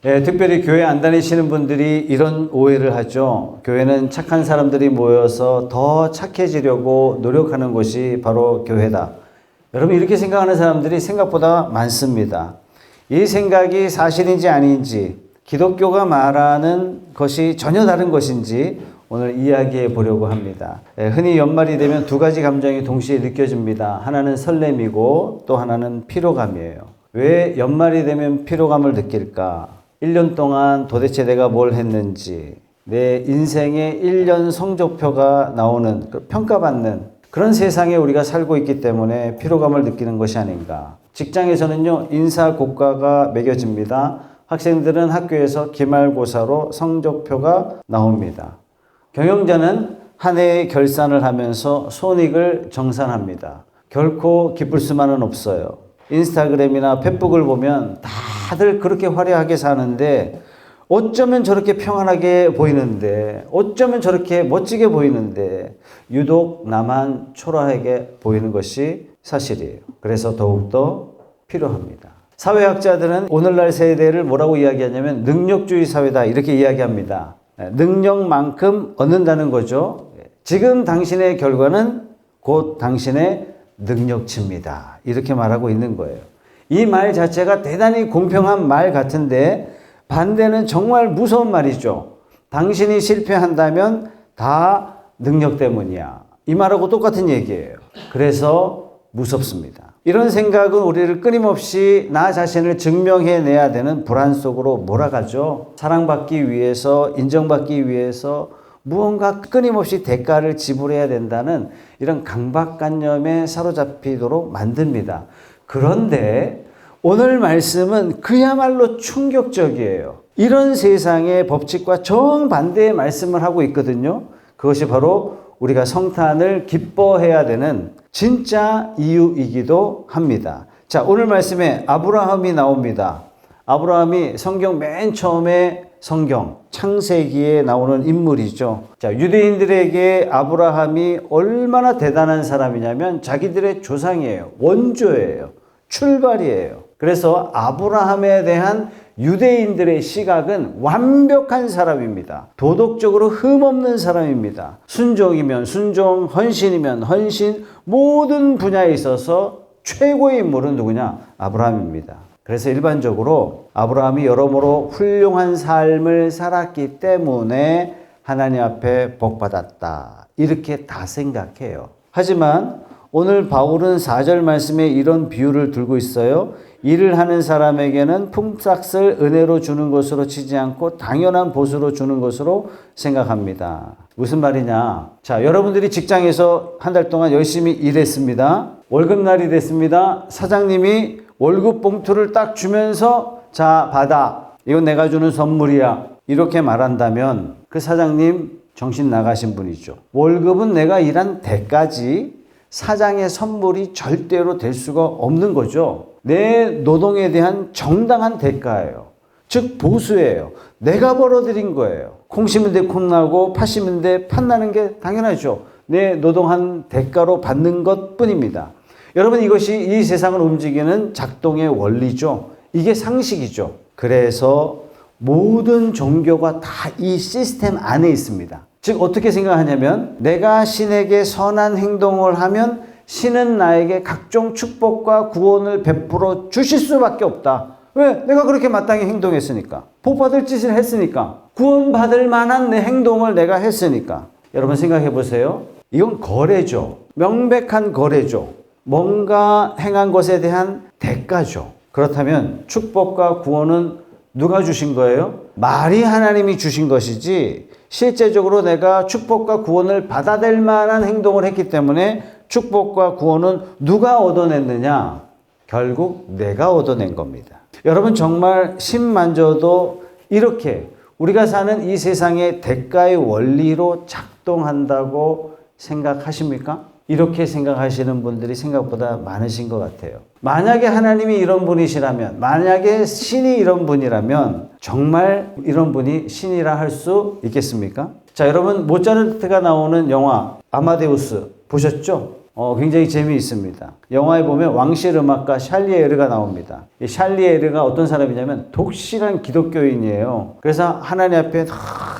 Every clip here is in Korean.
특별히 교회 안 다니시는 분들이 이런 오해를 하죠. 교회는 착한 사람들이 모여서 더 착해지려고 노력하는 곳이 바로 교회다. 여러분, 이렇게 생각하는 사람들이 생각보다 많습니다. 이 생각이 사실인지 아닌지, 기독교가 말하는 것이 전혀 다른 것인지 오늘 이야기해 보려고 합니다. 흔히 연말이 되면 두 가지 감정이 동시에 느껴집니다. 하나는 설렘이고 또 하나는 피로감이에요. 왜 연말이 되면 피로감을 느낄까? 1년 동안 도대체 내가 뭘 했는지, 내 인생의 1년 성적표가 나오는, 평가받는 그런 세상에 우리가 살고 있기 때문에 피로감을 느끼는 것이 아닌가. 직장에서는요, 인사고과가 매겨집니다. 학생들은 학교에서 기말고사로 성적표가 나옵니다. 경영자는 한 해의 결산을 하면서 손익을 정산합니다. 결코 기쁠 수만은 없어요. 인스타그램이나 페북을 보면 다들 그렇게 화려하게 사는데 어쩌면 저렇게 평안하게 보이는데, 어쩌면 저렇게 멋지게 보이는데 유독 나만 초라하게 보이는 것이 사실이에요. 그래서 더욱더 필요합니다. 사회학자들은 오늘날 세대를 뭐라고 이야기하냐면 능력주의 사회다, 이렇게 이야기합니다. 능력만큼 얻는다는 거죠. 지금 당신의 결과는 곧 당신의 능력치입니다, 이렇게 말하고 있는 거예요. 이 말 자체가 대단히 공평한 말 같은데 반대는 정말 무서운 말이죠. 당신이 실패한다면 다 능력 때문이야, 이 말하고 똑같은 얘기예요. 그래서 무섭습니다. 이런 생각은 우리를 끊임없이 나 자신을 증명해내야 되는 불안 속으로 몰아가죠. 사랑받기 위해서, 인정받기 위해서 무언가 끊임없이 대가를 지불해야 된다는 이런 강박관념에 사로잡히도록 만듭니다. 그런데 오늘 말씀은 그야말로 충격적이에요. 이런 세상의 법칙과 정반대의 말씀을 하고 있거든요. 그것이 바로 우리가 성탄을 기뻐해야 되는 진짜 이유이기도 합니다. 자, 오늘 말씀에 아브라함이 나옵니다. 아브라함이 성경 맨 처음에 성경 창세기에 나오는 인물이죠. 자, 유대인들에게 아브라함이 얼마나 대단한 사람이냐면 자기들의 조상이에요. 원조예요. 출발이에요. 그래서 아브라함에 대한 유대인들의 시각은 완벽한 사람입니다. 도덕적으로 흠없는 사람입니다. 순종이면 순종, 헌신이면 헌신, 모든 분야에 있어서 최고의 인물은 누구냐? 아브라함입니다. 그래서 일반적으로 아브라함이 여러모로 훌륭한 삶을 살았기 때문에 하나님 앞에 복받았다, 이렇게 다 생각해요. 하지만 오늘 바울은 4절 말씀에 이런 비유를 들고 있어요. 일을 하는 사람에게는 품삯을 은혜로 주는 것으로 치지 않고 당연한 보수로 주는 것으로 생각합니다. 무슨 말이냐? 자, 여러분들이 직장에서 한 달 동안 열심히 일했습니다. 월급날이 됐습니다. 사장님이 월급 봉투를 딱 주면서 자, 받아. 이건 내가 주는 선물이야, 이렇게 말한다면 그 사장님 정신 나가신 분이죠. 월급은 내가 일한 대가지 사장의 선물이 절대로 될 수가 없는 거죠. 내 노동에 대한 정당한 대가예요. 즉 보수예요. 내가 벌어들인 거예요. 콩 심은 데 콩 나고 팥 심은 데 팥 나는 게 당연하죠. 내 노동한 대가로 받는 것뿐입니다. 여러분, 이것이 이 세상을 움직이는 작동의 원리죠. 이게 상식이죠. 그래서 모든 종교가 다 이 시스템 안에 있습니다. 즉 어떻게 생각하냐면 내가 신에게 선한 행동을 하면 신은 나에게 각종 축복과 구원을 베풀어 주실 수밖에 없다. 왜? 내가 그렇게 마땅히 행동했으니까. 복받을 짓을 했으니까. 구원받을 만한 내 행동을 내가 했으니까. 여러분 생각해 보세요. 이건 거래죠. 명백한 거래죠. 뭔가 행한 것에 대한 대가죠. 그렇다면 축복과 구원은 누가 주신 거예요? 말이 하나님이 주신 것이지 실제적으로 내가 축복과 구원을 받아들일 만한 행동을 했기 때문에 축복과 구원은 누가 얻어냈느냐? 결국 내가 얻어낸 겁니다. 여러분, 정말 신만져도 이렇게 우리가 사는 이 세상의 대가의 원리로 작동한다고 생각하십니까? 이렇게 생각하시는 분들이 생각보다 많으신 것 같아요. 만약에 하나님이 이런 분이시라면, 만약에 신이 이런 분이라면 정말 이런 분이 신이라 할 수 있겠습니까? 자, 여러분 모차르트가 나오는 영화 아마데우스 보셨죠? 굉장히 재미있습니다. 영화에 보면 왕실 음악가 샬리에르가 나옵니다. 이 샬리에르가 어떤 사람이냐면 독실한 기독교인이에요. 그래서 하나님 앞에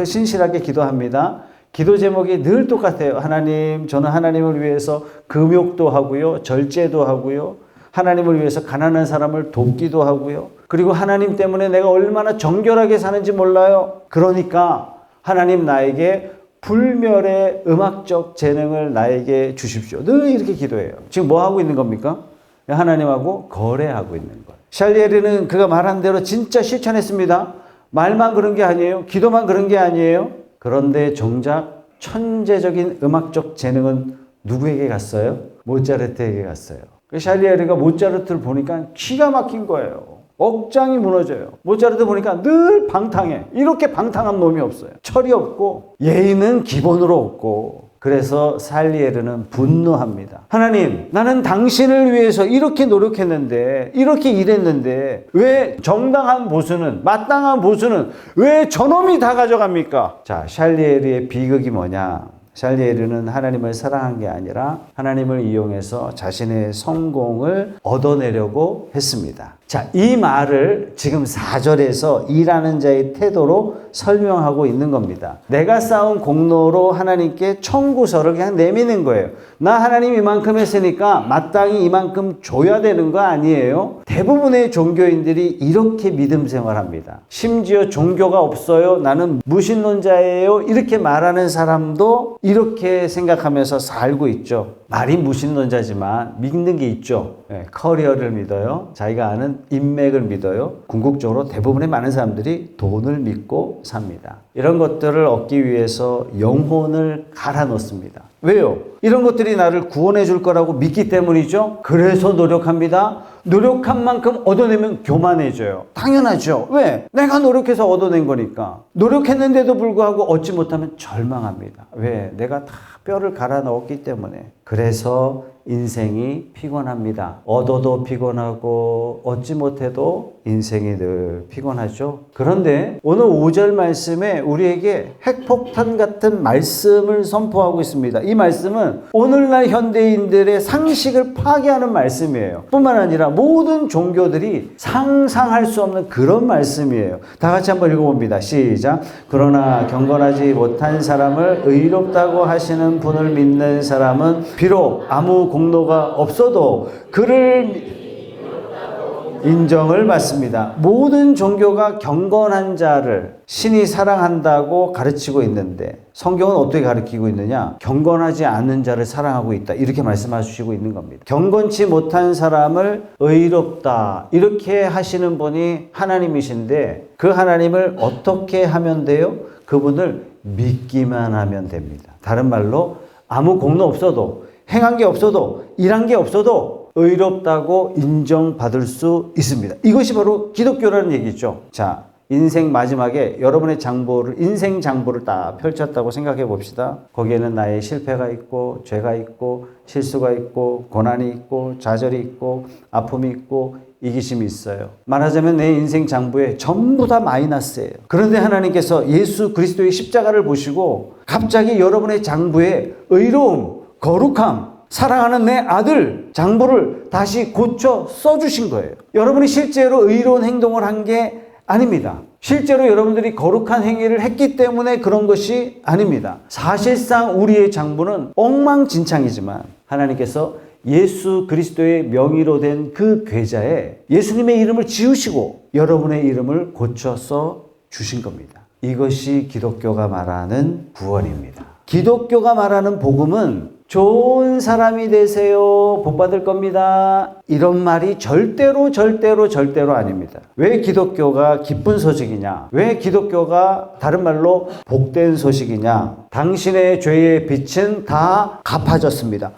신실하게 기도합니다. 기도 제목이 늘 똑같아요. 하나님, 저는 하나님을 위해서 금욕도 하고요, 절제도 하고요, 하나님을 위해서 가난한 사람을 돕기도 하고요. 그리고 하나님 때문에 내가 얼마나 정결하게 사는지 몰라요. 그러니까 하나님 나에게 불멸의 음악적 재능을 나에게 주십시오. 늘 이렇게 기도해요. 지금 뭐 하고 있는 겁니까? 하나님하고 거래하고 있는 거예요. 샬리에르는 그가 말한 대로 진짜 실천했습니다. 말만 그런 게 아니에요. 기도만 그런 게 아니에요. 그런데 정작 천재적인 음악적 재능은 누구에게 갔어요? 모차르트에게 갔어요. 샬리에르가 모차르트를 보니까 기가 막힌 거예요. 억장이 무너져요. 모차르트 보니까 늘 방탕해. 이렇게 방탕한 놈이 없어요. 철이 없고 예의는 기본으로 없고. 그래서 샬리에르는 분노합니다. 하나님, 나는 당신을 위해서 이렇게 노력했는데, 이렇게 일했는데 왜 정당한 보수는, 마땅한 보수는 왜 저놈이 다 가져갑니까? 자, 샬리에르의 비극이 뭐냐? 샬리에르는 하나님을 사랑한 게 아니라 하나님을 이용해서 자신의 성공을 얻어내려고 했습니다. 자, 이 말을 지금 4절에서 일하는 자의 태도로 설명하고 있는 겁니다. 내가 쌓은 공로로 하나님께 청구서를 그냥 내미는 거예요. 나 하나님 이만큼 했으니까 마땅히 이만큼 줘야 되는 거 아니에요? 대부분의 종교인들이 이렇게 믿음 생활합니다. 심지어 종교가 없어요, 나는 무신론자예요, 이렇게 말하는 사람도 이렇게 생각하면서 살고 있죠. 말이 무신론자지만 믿는 게 있죠. 커리어를 믿어요. 자기가 아는 인맥을 믿어요. 궁극적으로 대부분의 많은 사람들이 돈을 믿고 삽니다. 이런 것들을 얻기 위해서 영혼을 갈아 넣습니다. 왜요? 이런 것들이 나를 구원해 줄 거라고 믿기 때문이죠. 그래서 노력합니다. 노력한 만큼 얻어내면 교만해져요. 당연하죠. 왜? 내가 노력해서 얻어낸 거니까. 노력했는데도 불구하고 얻지 못하면 절망합니다. 왜? 내가 다 뼈를 갈아 넣었기 때문에. 그래서 인생이 피곤합니다. 얻어도 피곤하고 얻지 못해도 인생이 늘 피곤하죠. 그런데 오늘 5절 말씀에 우리에게 핵폭탄 같은 말씀을 선포하고 있습니다. 이 말씀은 오늘날 현대인들의 상식을 파괴하는 말씀이에요. 뿐만 아니라 모든 종교들이 상상할 수 없는 그런 말씀이에요. 다 같이 한번 읽어봅니다. 시작. 그러나 경건하지 못한 사람을 의롭다고 하시는 분을 믿는 사람은 비록 아무 공로가 없어도 그를 인정을 받습니다. 모든 종교가 경건한 자를 신이 사랑한다고 가르치고 있는데 성경은 어떻게 가르치고 있느냐? 경건하지 않는 자를 사랑하고 있다. 이렇게 말씀하시고 있는 겁니다. 경건치 못한 사람을 의롭다. 이렇게 하시는 분이 하나님이신데 그 하나님을 어떻게 하면 돼요? 그분을 믿기만 하면 됩니다. 다른 말로 아무 공로 없어도 행한 게 없어도 일한 게 없어도 의롭다고 인정받을 수 있습니다. 이것이 바로 기독교라는 얘기죠. 자, 인생 마지막에 여러분의 장보를, 인생 장보를 다 펼쳤다고 생각해 봅시다. 거기에는 나의 실패가 있고 죄가 있고 실수가 있고 고난이 있고 좌절이 있고 아픔이 있고 이기심이 있어요. 말하자면 내 인생 장부에 전부 다 마이너스예요. 그런데 하나님께서 예수 그리스도의 십자가를 보시고 갑자기 여러분의 장부에 의로움, 거룩함, 사랑하는 내 아들 장부를 다시 고쳐 써주신 거예요. 여러분이 실제로 의로운 행동을 한 게 아닙니다. 실제로 여러분들이 거룩한 행위를 했기 때문에 그런 것이 아닙니다. 사실상 우리의 장부는 엉망진창이지만 하나님께서 예수 그리스도의 명의로 된 그 괴자에 예수님의 이름을 지우시고 여러분의 이름을 고쳐 써 주신 겁니다. 이것이 기독교가 말하는 구원입니다. 기독교가 말하는 복음은 좋은 사람이 되세요. 복 받을 겁니다. 이런 말이 절대로 아닙니다. 왜 기독교가 기쁜 소식이냐? 왜 기독교가 다른 말로 복된 소식이냐? 당신의 죄의 빚은 다 갚아졌습니다.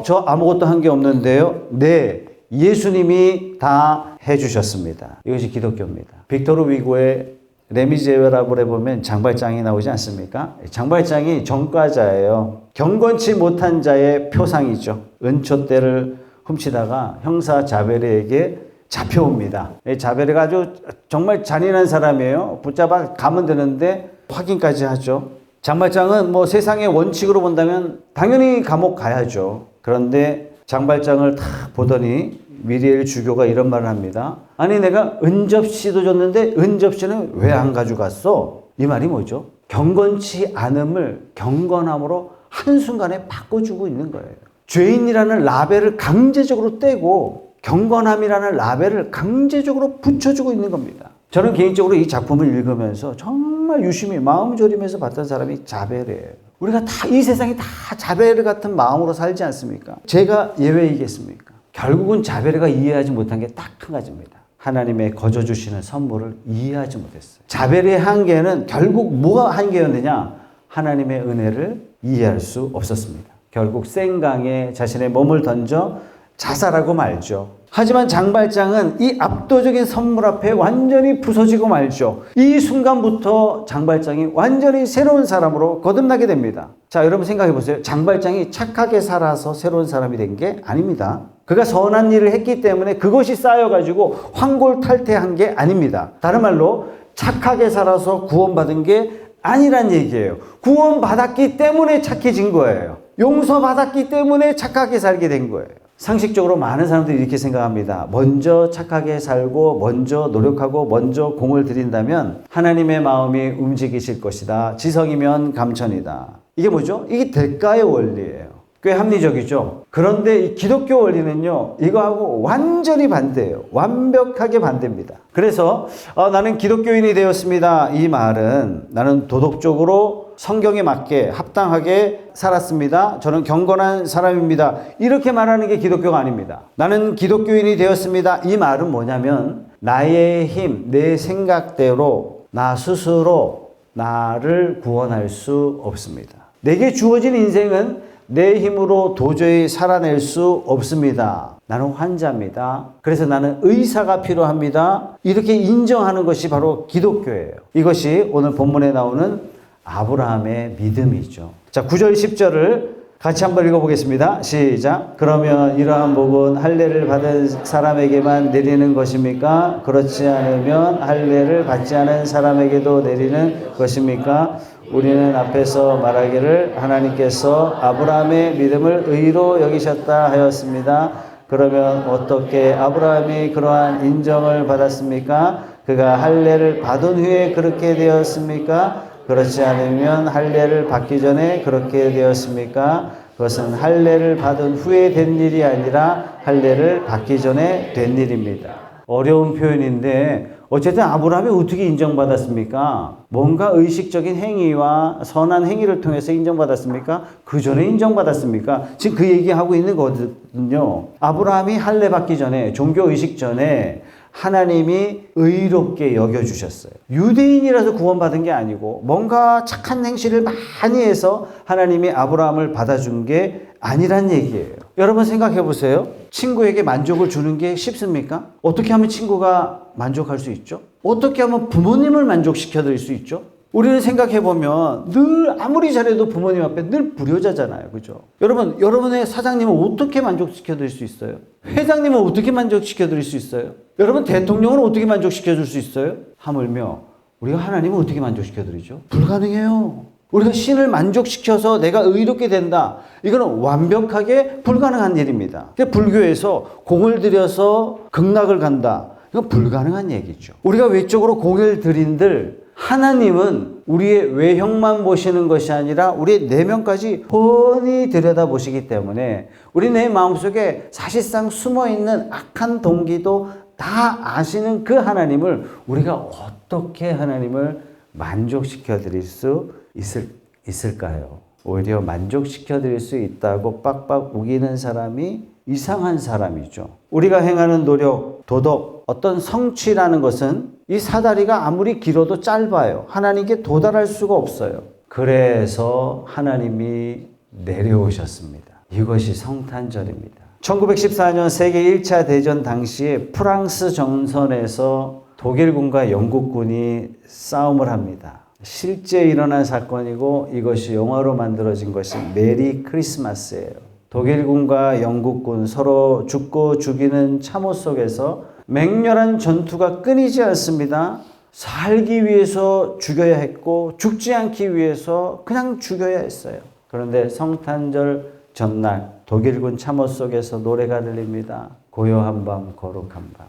저 아무것도 한 게 없는데요. 네, 예수님이 다 해주셨습니다. 이것이 기독교입니다. 빅토르 위고의 레미제라블에 보면 장발장이 나오지 않습니까? 장발장이 전과자예요. 경건치 못한 자의 표상이죠. 은초대를 훔치다가 형사 자베르에게 잡혀옵니다. 자베르가 아주 정말 잔인한 사람이에요. 붙잡아 가면 되는데 확인까지 하죠. 장발장은 세상의 원칙으로 본다면 당연히 감옥 가야죠. 그런데 장발장을 다 보더니 미리엘 주교가 이런 말을 합니다. 아니 내가 은접시도 줬는데 은접시는 왜 안 가져갔어? 이 말이 뭐죠? 경건치 않음을 경건함으로 한순간에 바꿔주고 있는 거예요. 죄인이라는 라벨을 강제적으로 떼고 경건함이라는 라벨을 강제적으로 붙여주고 있는 겁니다. 저는 개인적으로 이 작품을 읽으면서 정말 유심히 마음 졸이면서 봤던 사람이 자벨이에요. 우리가 다 이 세상이 다 자벨 같은 마음으로 살지 않습니까? 제가 예외이겠습니까? 결국은 자벨가 이해하지 못한 게 딱 한 가지입니다. 하나님의 거저 주시는 선물을 이해하지 못했어요. 자벨의 한계는 결국 뭐가 한계였느냐? 하나님의 은혜를 이해할 수 없었습니다. 결국 생강에 자신의 몸을 던져 자살하고 말죠. 하지만 장발장은 이 압도적인 선물 앞에 완전히 부서지고 말죠. 이 순간부터 장발장이 완전히 새로운 사람으로 거듭나게 됩니다. 자, 여러분 생각해 보세요. 장발장이 착하게 살아서 새로운 사람이 된 게 아닙니다. 그가 선한 일을 했기 때문에 그것이 쌓여가지고 환골탈태한 게 아닙니다. 다른 말로 착하게 살아서 구원받은 게 아니란 얘기예요. 구원받았기 때문에 착해진 거예요. 용서받았기 때문에 착하게 살게 된 거예요. 상식적으로 많은 사람들이 이렇게 생각합니다. 먼저 착하게 살고 먼저 노력하고 먼저 공을 들인다면 하나님의 마음이 움직이실 것이다. 지성이면 감천이다. 이게 뭐죠? 이게 대가의 원리예요. 꽤 합리적이죠. 그런데 이 기독교 원리는요, 이거하고 완전히 반대예요. 완벽하게 반대입니다. 그래서 나는 기독교인이 되었습니다. 이 말은 나는 도덕적으로 성경에 맞게 합당하게 살았습니다. 저는 경건한 사람입니다. 이렇게 말하는 게 기독교가 아닙니다. 나는 기독교인이 되었습니다. 이 말은 뭐냐면 나의 힘, 내 생각대로 나 스스로 나를 구원할 수 없습니다. 내게 주어진 인생은 내 힘으로 도저히 살아낼 수 없습니다. 나는 환자입니다. 그래서 나는 의사가 필요합니다. 이렇게 인정하는 것이 바로 기독교예요. 이것이 오늘 본문에 나오는 아브라함의 믿음이죠. 자, 9절 10절을 같이 한번 읽어보겠습니다. 시작. 그러면 이러한 복은 할례를 받은 사람에게만 내리는 것입니까? 그렇지 않으면 할례를 받지 않은 사람에게도 내리는 것입니까? 우리는 앞에서 말하기를 하나님께서 아브라함의 믿음을 의로 여기셨다 하였습니다. 그러면 어떻게 아브라함이 그러한 인정을 받았습니까? 그가 할례를 받은 후에 그렇게 되었습니까? 그렇지 않으면 할례를 받기 전에 그렇게 되었습니까? 그것은 할례를 받은 후에 된 일이 아니라 할례를 받기 전에 된 일입니다. 어려운 표현인데 어쨌든 아브라함이 어떻게 인정받았습니까? 뭔가 의식적인 행위와 선한 행위를 통해서 인정받았습니까? 그 전에 인정받았습니까? 지금 그 얘기하고 있는 거거든요. 아브라함이 할례 받기 전에, 종교 의식 전에 하나님이 의롭게 여겨주셨어요. 유대인이라서 구원받은 게 아니고 뭔가 착한 행실을 많이 해서 하나님이 아브라함을 받아준 게 아니란 얘기예요. 여러분 생각해 보세요. 친구에게 만족을 주는 게 쉽습니까? 어떻게 하면 친구가 만족할 수 있죠? 어떻게 하면 부모님을 만족시켜 드릴 수 있죠? 우리는 생각해 보면 늘 아무리 잘해도 부모님 앞에 늘 불효자잖아요. 그죠? 여러분, 여러분의 사장님은 어떻게 만족시켜 드릴 수 있어요? 회장님은 어떻게 만족시켜 드릴 수 있어요? 여러분, 대통령은 어떻게 만족시켜 줄 수 있어요? 하물며 우리가 하나님은 어떻게 만족시켜 드리죠? 불가능해요. 우리가 신을 만족시켜서 내가 의롭게 된다. 이거는 완벽하게 불가능한 일입니다. 불교에서 공을 들여서 극락을 간다. 이건 불가능한 얘기죠. 우리가 외적으로 공을 들인들 하나님은 우리의 외형만 보시는 것이 아니라 우리의 내면까지 훤히 들여다보시기 때문에 우리 내 마음속에 사실상 숨어있는 악한 동기도 다 아시는 그 하나님을 우리가 어떻게 하나님을 만족시켜 드릴 수 있을까요? 오히려 만족시켜 드릴 수 있다고 빡빡 우기는 사람이 이상한 사람이죠. 우리가 행하는 노력, 도덕, 어떤 성취라는 것은 이 사다리가 아무리 길어도 짧아요. 하나님께 도달할 수가 없어요. 그래서 하나님이 내려오셨습니다. 이것이 성탄절입니다. 1914년 세계 1차 대전 당시에 프랑스 정선에서 독일군과 영국군이 싸움을 합니다. 실제 일어난 사건이고 이것이 영화로 만들어진 것이 메리 크리스마스예요. 독일군과 영국군 서로 죽고 죽이는 참호 속에서 맹렬한 전투가 끊이지 않습니다. 살기 위해서 죽여야 했고 죽지 않기 위해서 그냥 죽여야 했어요. 그런데 성탄절 전날 독일군 참호 속에서 노래가 들립니다. 고요한 밤 거룩한 밤.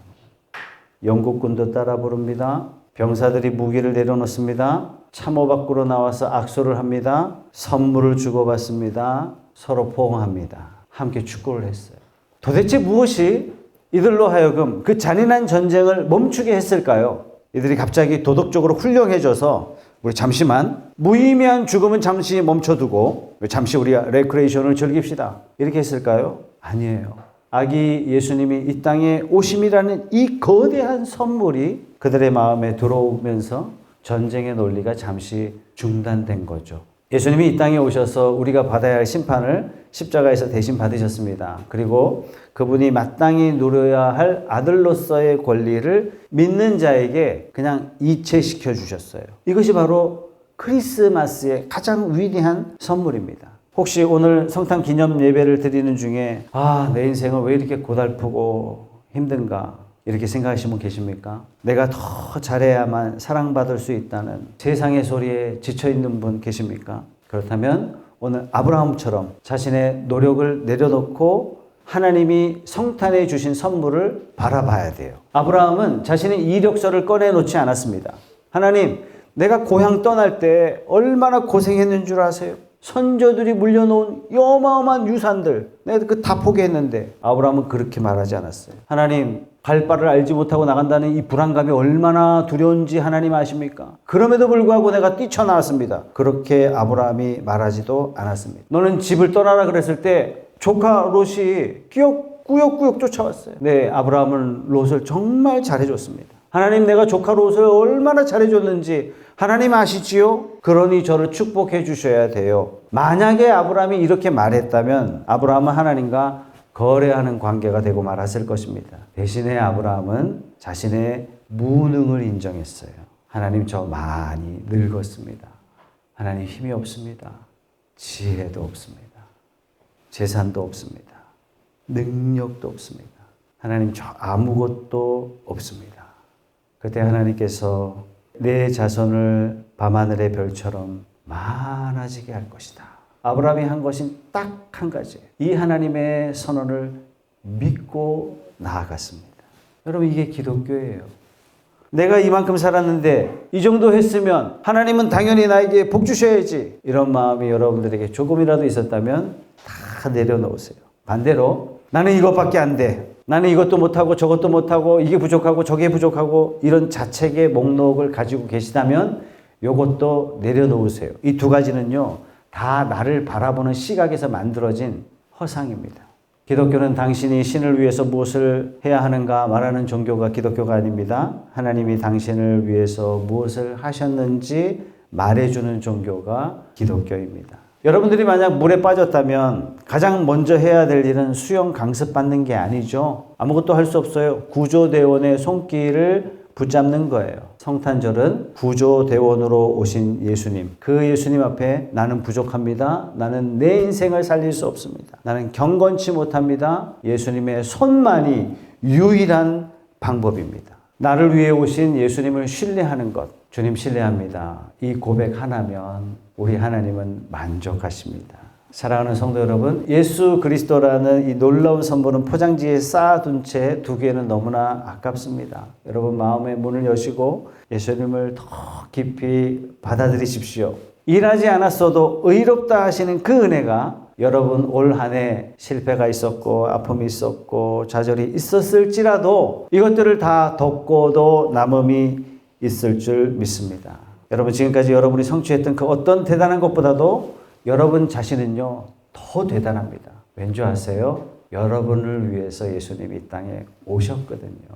영국군도 따라 부릅니다. 병사들이 무기를 내려놓습니다. 참호 밖으로 나와서 악수를 합니다. 선물을 주고받습니다. 서로 포옹합니다. 함께 축구를 했어요. 도대체 무엇이 이들로 하여금 그 잔인한 전쟁을 멈추게 했을까요? 이들이 갑자기 도덕적으로 훌륭해져서 우리 잠시만 무의미한 죽음은 잠시 멈춰두고 잠시 우리가 레크레이션을 즐깁시다. 이렇게 했을까요? 아니에요. 아기 예수님이 이 땅에 오심이라는 이 거대한 선물이 그들의 마음에 들어오면서 전쟁의 논리가 잠시 중단된 거죠. 예수님이 이 땅에 오셔서 우리가 받아야 할 심판을 십자가에서 대신 받으셨습니다. 그리고 그분이 마땅히 누려야 할 아들로서의 권리를 믿는 자에게 그냥 이체시켜 주셨어요. 이것이 바로 크리스마스의 가장 위대한 선물입니다. 혹시 오늘 성탄 기념 예배를 드리는 중에 내 인생은 왜 이렇게 고달프고 힘든가 이렇게 생각하시는 분 계십니까? 내가 더 잘해야만 사랑받을 수 있다는 세상의 소리에 지쳐있는 분 계십니까? 그렇다면 오늘 아브라함처럼 자신의 노력을 내려놓고 하나님이 성탄해 주신 선물을 바라봐야 돼요. 아브라함은 자신의 이력서를 꺼내놓지 않았습니다. 하나님, 내가 고향 떠날 때 얼마나 고생했는 줄 아세요? 선조들이 물려놓은 어마어마한 유산들 내가 그 다 포기했는데 아브라함은 그렇게 말하지 않았어요. 하나님, 갈 바를 알지 못하고 나간다는 이 불안감이 얼마나 두려운지 하나님 아십니까? 그럼에도 불구하고 내가 뛰쳐나왔습니다. 그렇게 아브라함이 말하지도 않았습니다. 너는 집을 떠나라 그랬을 때 조카 롯이 꾸역꾸역 쫓아왔어요. 네, 아브라함은 롯을 정말 잘해줬습니다. 하나님, 내가 조카 롯을 얼마나 잘해줬는지 하나님 아시지요? 그러니 저를 축복해 주셔야 돼요. 만약에 아브라함이 이렇게 말했다면 아브라함은 하나님과 거래하는 관계가 되고 말았을 것입니다. 대신에 아브라함은 자신의 무능을 인정했어요. 하나님, 저 많이 늙었습니다. 하나님, 힘이 없습니다. 지혜도 없습니다. 재산도 없습니다. 능력도 없습니다. 하나님, 저 아무것도 없습니다. 그때 하나님께서 내 자손을 밤하늘의 별처럼 많아지게 할 것이다. 아브라함이 한 것은 딱 한 가지. 이 하나님의 선언을 믿고 나아갔습니다. 여러분, 이게 기독교예요. 내가 이만큼 살았는데 이 정도 했으면 하나님은 당연히 나에게 복 주셔야지. 이런 마음이 여러분들에게 조금이라도 있었다면 다 내려놓으세요. 반대로 나는 이것밖에 안 돼. 나는 이것도 못하고 저것도 못하고 이게 부족하고 저게 부족하고 이런 자책의 목록을 가지고 계시다면 이것도 내려놓으세요. 이 두 가지는요, 다 나를 바라보는 시각에서 만들어진 허상입니다. 기독교는 당신이 신을 위해서 무엇을 해야 하는가 말하는 종교가 기독교가 아닙니다. 하나님이 당신을 위해서 무엇을 하셨는지 말해주는 종교가 기독교입니다. 여러분들이 만약 물에 빠졌다면 가장 먼저 해야 될 일은 수영 강습받는 게 아니죠. 아무것도 할 수 없어요. 구조대원의 손길을 붙잡는 거예요. 성탄절은 구조대원으로 오신 예수님, 그 예수님 앞에 나는 부족합니다. 나는 내 인생을 살릴 수 없습니다. 나는 경건치 못합니다. 예수님의 손만이 유일한 방법입니다. 나를 위해 오신 예수님을 신뢰하는 것, 주님 신뢰합니다. 이 고백 하나면 우리 하나님은 만족하십니다. 사랑하는 성도 여러분, 예수 그리스도라는 이 놀라운 선물은 포장지에 쌓아둔 채 두기에는 너무나 아깝습니다. 여러분, 마음의 문을 여시고 예수님을 더 깊이 받아들이십시오. 일하지 않았어도 의롭다 하시는 그 은혜가 여러분 올 한 해 실패가 있었고 아픔이 있었고 좌절이 있었을지라도 이것들을 다 덮고도 남음이 있을 줄 믿습니다. 여러분, 지금까지 여러분이 성취했던 그 어떤 대단한 것보다도 여러분 자신은요, 더 대단합니다. 왠지 아세요? 여러분을 위해서 예수님이 이 땅에 오셨거든요.